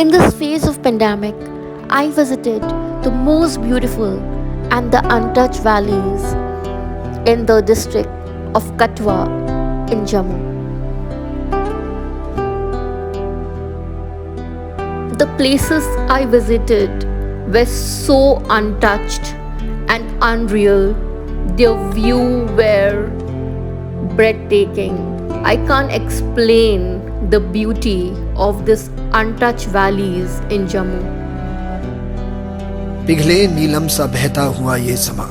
In this phase of pandemic, I visited the most beautiful and the untouched valleys in the district of Katwa in Jammu. The places I visited were so untouched and unreal. Their view were breathtaking. I can't explain the beauty of these untouched valleys in Jammu. पिघले नीलम सा बहता हुआ ये समा,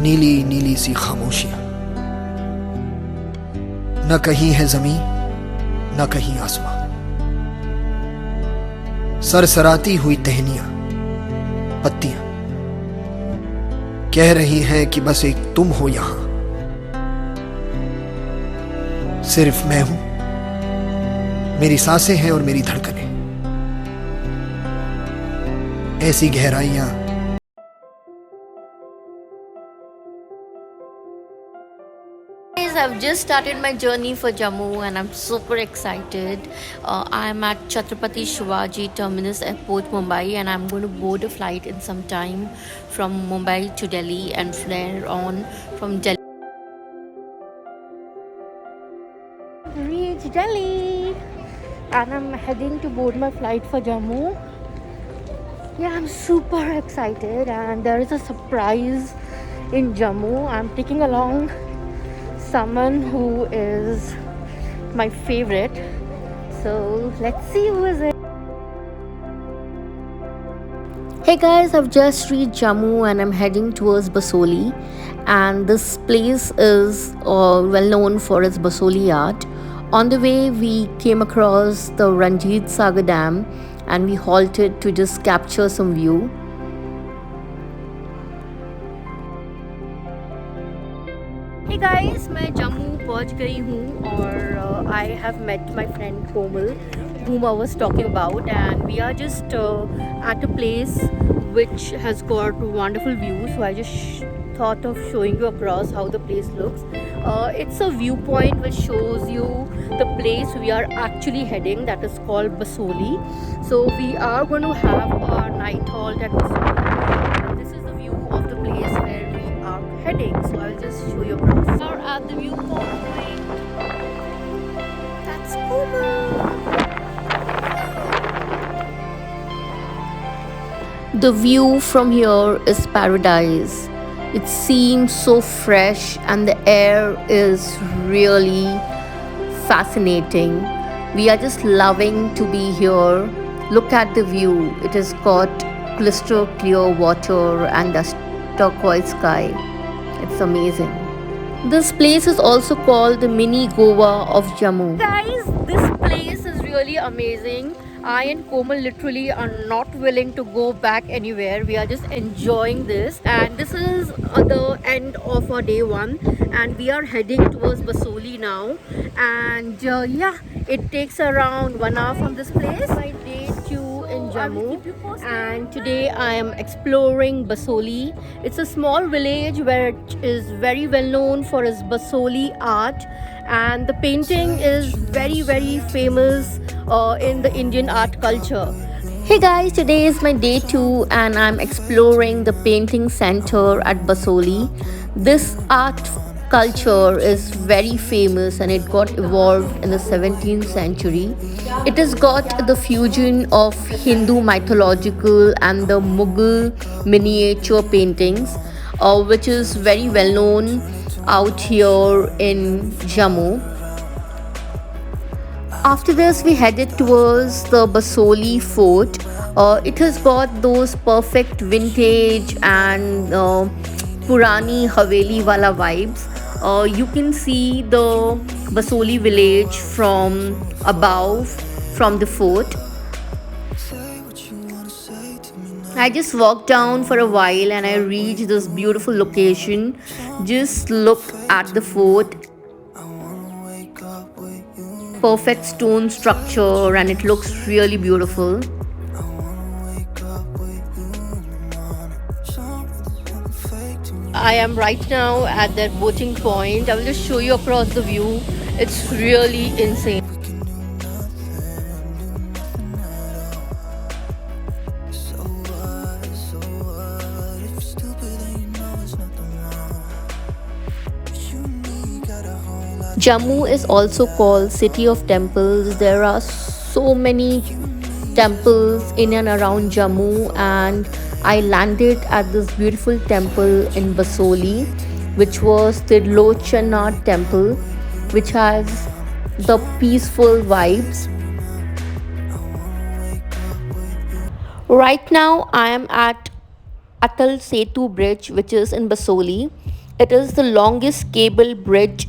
नीली नीली सी खामोशियां, न कहीं है जमीन न कहीं आसमां, सरसराती हुई टहनियां पत्तियां कह रही हैं कि बस एक तुम हो यहां, सिर्फ मैं हूं, मेरी सांसें हैं और मेरी धड़कनें, ऐसी गहराइयां। Guys, I've just started my journey for Jammu and I'm super excited. I'm at Chhatrapati Shivaji Terminus Airport, Mumbai, and I'm going to board a flight in some time from Mumbai to Delhi and flare on from Delhi. Reach Delhi and I'm heading to board my flight for Jammu. Yeah, I'm super excited and there is a surprise in Jammu. I'm taking along someone who is my favorite. So let's see who is it. Hey guys, I've just reached Jammu and I'm heading towards Basoli. And this place is well known for its Basoli art. On the way, we came across the Ranjit Sagar Dam and we halted to just capture some view. Hey guys, मैं जम्मू पहुंच गई हूँ और I have met my friend Komal, whom I was talking about, and we are just at a place which has got wonderful views. So I just thought of showing you across how the place looks. It's a viewpoint which shows you the place we are actually heading, that is called Basoli. So we are going to have our night halt at Basoli. And this is the view of the place where we are heading. So I'll just show you across. We are at the viewpoint. That's cool. The view from here is paradise. It seems so fresh and the air is really fascinating. We are just loving to be here. Look at the view. It has got crystal clear water and a turquoise sky. It's amazing. This place is also called the mini Goa of Jammu. Guys, this place is really amazing. I and Komal literally are not willing to go back anywhere. We are just enjoying this, and this is the end of our day one and we are heading towards Basoli now. And yeah, it takes around 1 hour from this place. My day 2 in Jammu, and today I am exploring Basoli. It's a small village where it is very well known for its Basoli art, and the painting is very famous in the Indian art culture. Hey guys, today is my day 2 and I'm exploring the painting center at Basoli. This art culture is very famous and it got evolved in the 17th century. It has got the fusion of Hindu mythological and the Mughal miniature paintings, which is very well known out here in Jammu. After this, we headed towards the Basoli fort. It has got those perfect vintage and Purani Haveli wala vibes. You can see the Basoli village from above, from the fort. I just walked down for a while and I reached this beautiful location. Just look at the fort. Perfect stone structure and it looks really beautiful. I am right now at that boating point. I will just show you across the view. It's really insane. Jammu is also called City of Temples. There are so many temples in and around Jammu, and I landed at this beautiful temple in Basoli, which was the Lochanath temple, which has the peaceful vibes. Right now, I am at Atal Setu Bridge, which is in Basoli. It is the longest cable bridge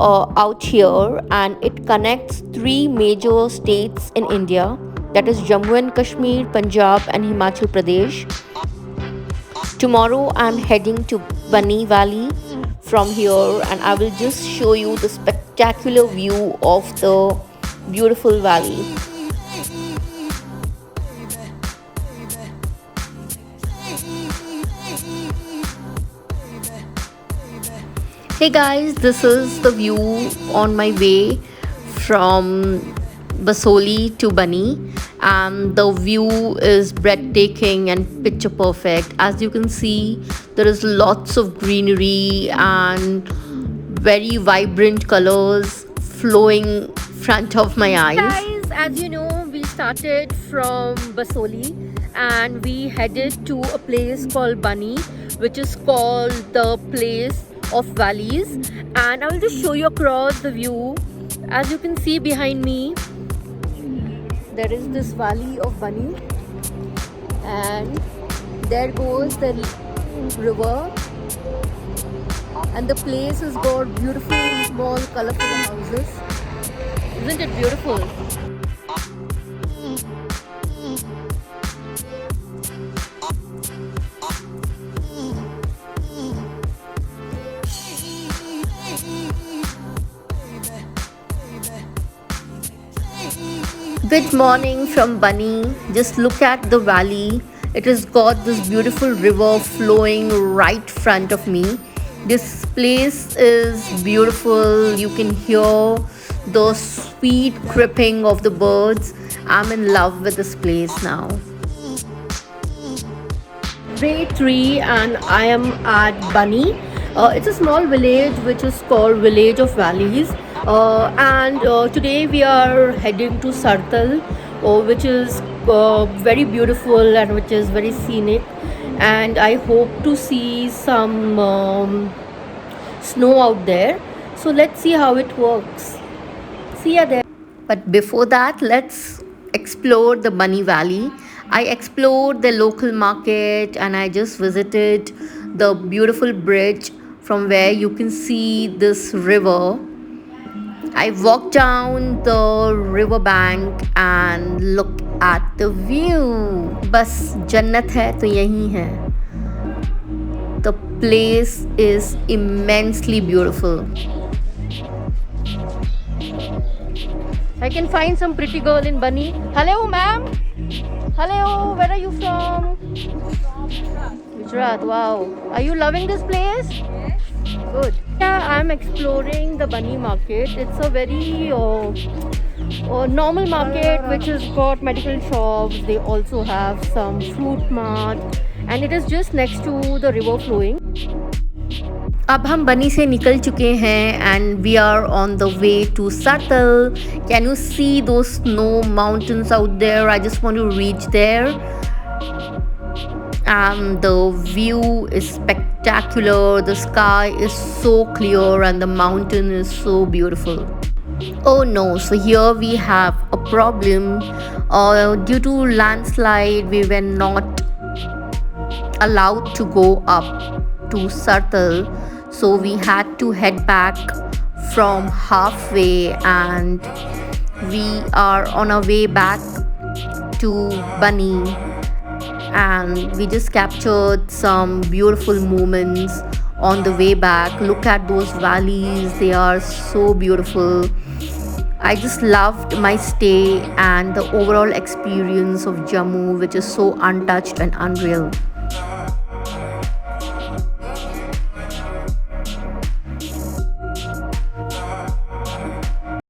out here, and it connects three major states in India, that is Jammu and Kashmir, Punjab, and Himachal Pradesh. Tomorrow, I'm heading to Bani Valley from here, and I will just show you the spectacular view of the beautiful valley. Hey guys, this is the view on my way from Basoli to Bani, and the view is breathtaking and picture perfect. As you can see, there is lots of greenery and very vibrant colors flowing front of my eyes. Guys, as you know, we started from Basoli and we headed to a place called Bani, which is called the place of valleys, and I will just show you across the view. As you can see behind me, there is this valley of Bani, and there goes the river, and the place has got beautiful small colorful houses. Isn't it beautiful? Good morning from Bani. Just look at the valley. It has got this beautiful river flowing right front of me. This place is beautiful. You can hear the sweet chirping of the birds. I'm in love with this place now. Day 3 and I am at Bani. It's a small village which is called Village of Valleys. And today we are heading to Sartal, which is very beautiful and which is very scenic, and I hope to see some snow out there. So let's see how it works. See ya there. But before that, let's explore the Bani Valley. I explored the local market and I just visited the beautiful bridge from where you can see this river. I walked down the river bank and look at the view. बस जन्नत है तो यही है. The place is immensely beautiful. I can find some pretty girl in Bani. Hello, ma'am. Hello, where are you from? Gujarat. Wow. Are you loving this place? Yes. Good. Yeah, I'm exploring the Bani market. It's a very normal market which has got medical shops. They also have some fruit mart, and it is just next to the river flowing. अब हम बनी से निकल चुके हैं and we are on the way to Sartal. Can you see those snow mountains out there? I just want to reach there. And the view is spectacular. The sky is so clear and the mountain is so beautiful. Oh no, so here we have a problem. Due to landslide, we were not allowed to go up to Sartal. So we had to head back from halfway, and we are on our way back to Bani, and we just captured some beautiful moments on the way back. Look at those valleys, they are so beautiful. I just loved my stay and the overall experience of Jammu, which is so untouched and unreal.